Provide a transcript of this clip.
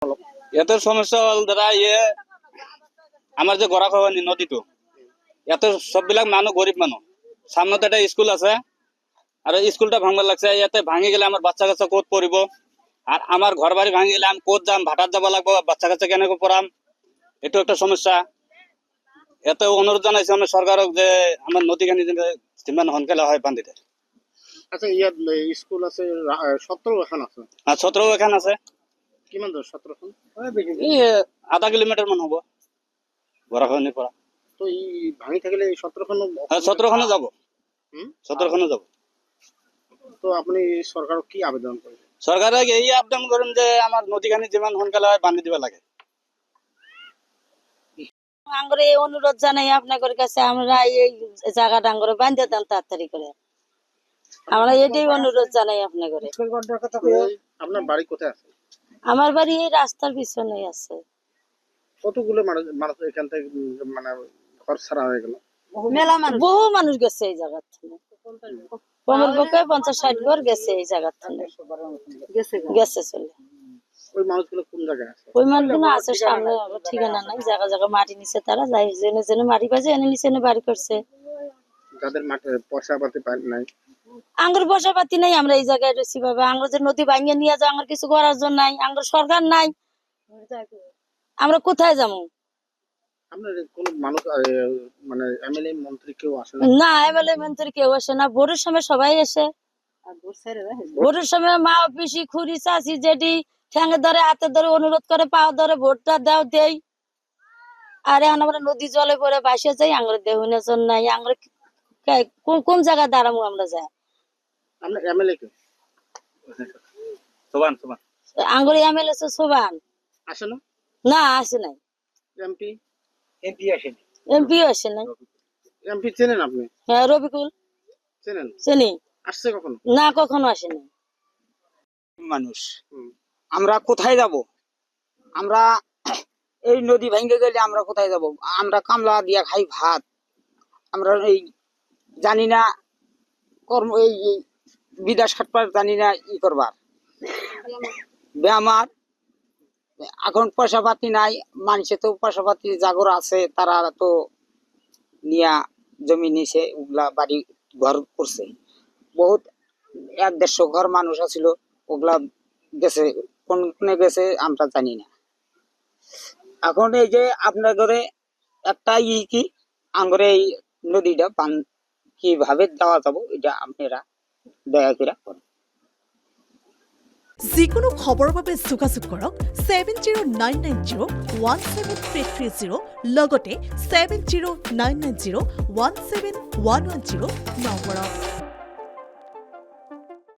এত সমস্যা হল দ্বারা আমার যে গড়া খাওয়া নদীটো এত সববিলাক মানুষ গরিব মানুষ সামনে তো একটা স্কুল আছে আর স্কুলটা ভাঙবার লাগছে ইয়াতে ভাঙি গেলে আমার বাচ্চা কাচ্চা কোত পড়ব আর আমার ঘর বাড়ি ভাঙি গেলে আমি কোত যাম ভাটার যাব লাগবো বাচ্চা কাচ্চা কেন পড়াম এটো একটা সমস্যা এত অনুরোধ জানাইছি আমি সরকারক যে আমার নদীখানি যিমান সোনকালে হয় বান্ধিতে। আচ্ছা ইয়াত স্কুল আছে 17 এখন আছে আর 17 এখান আছে কিমান দূর 17 খন এই আধা কিলোমিটার মান হবো গড়াখানি পড়া তো এই ভাঙি থাকলে 17 খন 17 খানে যাব 17 খানে যাব। তো আপনি সরকারক কি আবেদন করবেন? সরকারে এই আবেদন করেন যে আমার নদীখানি যিমান সোনকালে হয় বান্ধি দিবা লাগে। আঙ্গরে অনুরোধ জানাই আপনাদের কাছে আমরা এই জায়গাটা আঙ্গরে বাঁধে দেন তাড়াতাড়ি করে আমরা এটাই অনুরোধ জানাই আপনাদের। আপনার বাড়ি কোথায় আছে? আমার বাড়ি এই রাস্তার পিছনেই আছে। কতগুলো মানুষ এখান থেকে মানে ঘর ছাড়া হয়ে গেল? বহু মানুষ গেছে এই জায়গা থেকে কমর পক্ষে 50-60 ঘর গেছে এই জায়গা থেকে গেছে চলে। ওই মানুষগুলো কোন জায়গায় আছে? ওই মানুষগুলো আছে সামনে ঠিকানা নাই জায়গা জায়গা মাটি নিচে তারা যাই জেনে জেনে মাটি বাজে এনে নিচে এনে বাড়ি করছে। যাদের মাঠে পয়সা পাতি নাই আঙ্গুর পয়সা পাতি নাই আমরা এই জায়গায় রয়েছি বাবা আঙ্গুর যে নদী ভাঙিয়ে নিয়ে যাও আমার কিছু করার জন্য নাই আঙ্গুর সরকার নাই আমরা কোথায় যাবো? আপনার কোন মানুষ মানে এমএলএ মন্ত্রী কেউ আসে না? না এমএলএ মন্ত্রী কেউ আসে না ভোটের সময় সবাই এসে ভোটের সময় মা পিসি খুড়ি চাচি জেঠি ঠ্যাঙে ধরে হাতে ধরে অনুরোধ করে পাও ধরে ভোটটা দাও দেই আর এখন আমরা নদী জলে পরে বাসে যাই আঙ্গুর দেহুনের জন্য নাই আঙ্গুর কোন জায়গায় দাঁড়াবো আমরা যাই? আপনার এমএলএ কে? সোবান সোবান আঙ্গুর এমএলএ সোবান আসে না? না আসে নাই। এমপি আসেনি এমপিও আসে নাই। এমপি চেনেন আপনি? হ্যাঁ রবিকুল চেনেন? চিনি আসছে কখনো? না কখনো আসে নাই। মানুষ আমরা কোথায় যাব? আমরা এই নদী ভেঙে গেলে আমরা কোথায় যাব? আমরা কামলা দিয়া খাই ভাত আমরা এই জানি না কর্ম এই বিদেশ খাটবার জানি না ই করবার বেমার এখন পয়সা পাতি নাই মানুষে তো পয়সা পাতি জাগর আছে তারা তো নিয়া জমি নিছে ওগুলা বাড়ি ঘর করছে বহুত 100-150 ঘর মানুষ আছিল ওগুলা গেছে কোনে গেছে আমরা জানি না। এখন এই যে আপনার ঘরে একটা কি আঙ্গরে এই নদীটা কিভাবে দেওয়া যাবো এটা আপনারা দয়া করে করেন। যিকোনো খবৰৰ বাবে যোগাযোগ কৰক 7099017330 লগতে 7099017110 নম্বৰত।